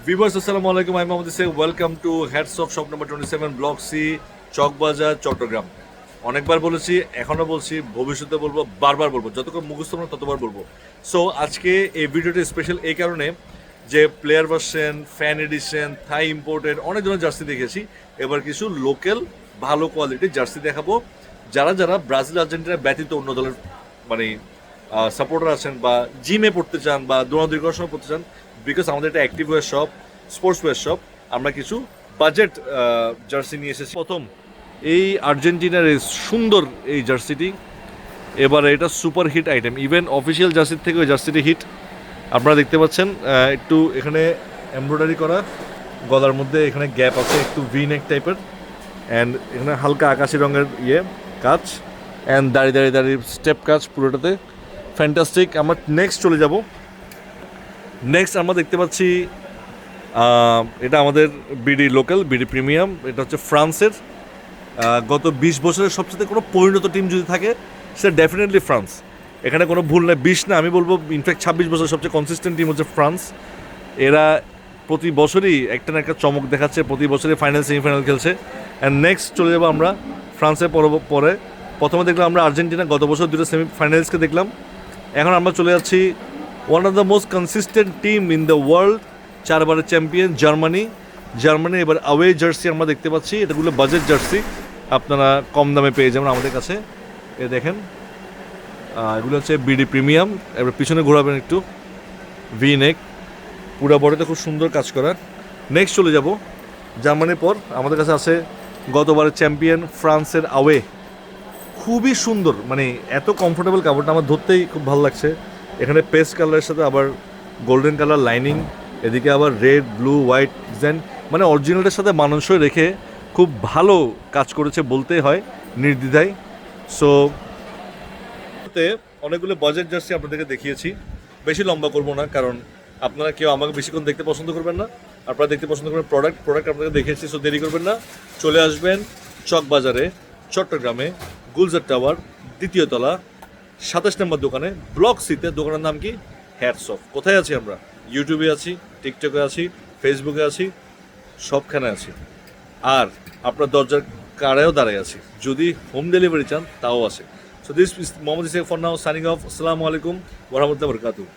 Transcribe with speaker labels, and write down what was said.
Speaker 1: Viewers আসসালামু আলাইকুম, আমি Mohammad Isek. Welcome to heads of shop number 27 block C, Chawkbazar, Chattogram. অনেকবার বলেছি, এখনও বলছি, ভবিষ্যতে বলবো, বারবার বলবো, যতক্ষণ মুখস্থ না ততবার বলবো। সো আজকে এই ভিডিওটা স্পেশাল এই কারণে যে প্লেয়ার ভার্সন, ফ্যান এডিশন, থাই ইম্পোর্টেড অনেক ধরনের জার্সি দেখেছি। এবার কিছু লোকাল ভালো কোয়ালিটির জার্সি দেখাবো। যারা যারা ব্রাজিল আর্জেন্টিনা ব্যতীত অন্য দলের মানে সাপোর্টার আছেন বা জিমে পড়তে চান বা দৌড়াদৌড়ি করার সময় পড়তে চান, বিকজ আমাদের একটা active wear shop, sports wear shop, আমরা কিছু বাজেট জার্সি নিয়ে এসেছি। প্রথম এই আর্জেন্টিনার এই সুন্দর এই জার্সিটি, এবার এটা super hit item. Even official জার্সির থেকে ওই জার্সিটি হিট। আপনারা দেখতে পাচ্ছেন একটু এখানে এমব্রয়ডারি করা, গলার মধ্যে এখানে গ্যাপ আছে, একটু ভি নেক টাইপের, অ্যান্ড এখানে হালকা আকাশি রঙের কাজ, অ্যান্ড দাঁড়িয়ে স্টেপ কাজ পুরোটাতে ফ্যান্টাস্টিক। আমরা নেক্সট চলে যাব। নেক্সট আমরা দেখতে পাচ্ছি এটা আমাদের বিডি লোকাল, বিডি প্রিমিয়াম। এটা হচ্ছে ফ্রান্সের। গত 20 বছরের সবচেয়ে কোনো পরিণত টিম যদি থাকে সেটা ডেফিনেটলি ফ্রান্স। এখানে কোনো ভুল নেই, 20 না, আমি বলবো ইনফ্যাক্ট 26 বছর সবচেয়ে কনসিস্টেন্ট টিম হচ্ছে ফ্রান্স। এরা প্রতি বছরই একটা না একটা চমক দেখাচ্ছে, প্রতি বছরই ফাইনাল সেমিফাইনাল খেলছে। অ্যান্ড নেক্সট চলে যাবো আমরা ফ্রান্সের পরে। প্রথমে দেখলাম আমরা আর্জেন্টিনা, গত বছর দুটো সেমিফাইনালসকে দেখলাম। এখন আমরা চলে যাচ্ছি one of the most consistent team in the world, 4 বারের চ্যাম্পিয়ন জার্মানি। এবার আওয়ে জার্সি আমরা দেখতে পাচ্ছি, এটাগুলো বাজেট জার্সি, আপনারা কম দামে পেয়ে যাবেন আমাদের কাছে। এ দেখেন, এগুলো হচ্ছে বিডি প্রিমিয়াম। এবার পিছনে ঘোরাবেন একটু, ভি নেক, পুরো বডিতে খুব সুন্দর কাজ করা। নেক্সট চলে যাব জার্মানির পর, আমাদের কাছে আছে গতবারের চ্যাম্পিয়ন ফ্রান্সের আওয়ে। খুবই সুন্দর, মানে এত কমফোর্টেবল কাপড়টা আমার ধরতেই খুব ভালো লাগছে। এখানে পেস্ট কালারের সাথে আবার গোল্ডেন কালার লাইনিং, এদিকে আবার রেড, ব্লু, হোয়াইট ডিজাইন, মানে অরিজিনালটার সাথে মানানসই রেখে খুব ভালো কাজ করেছে বলতেই হয় নির্দ্বিধায়। সো অনেকগুলো বাজেট জার্সি আপনাদেরকে দেখিয়েছি, বেশি লম্বা করবো না, কারণ আপনারা কেউ আমাকে বেশিক্ষণ দেখতে পছন্দ করবেন না। আপনারা দেখতে পছন্দ করবেন প্রোডাক্ট আপনাকে দেখিয়েছি। সো দেরি করবেন না, চলে আসবেন চকবাজারে, চট্টগ্রামে, গুলজার টাওয়ার, 2য় তলা, 27 নম্বর দোকানে, ব্লক সিতে। দোকানের নাম কি? Heads off. কোথায় আছি আমরা? ইউটিউবে আছি, টিকটকে আছি, ফেসবুকে আছি, সবখানে আছি। আর আপনার দরজার কারেও দাঁড়ায় আছি, যদি হোম ডেলিভারি চান তাও আছে। So this is Mohammad Isek for now, signing off. আসসালামু আলাইকুম ওয়া রাহমাতুল্লাহি ওয়া বারাকাতুহু।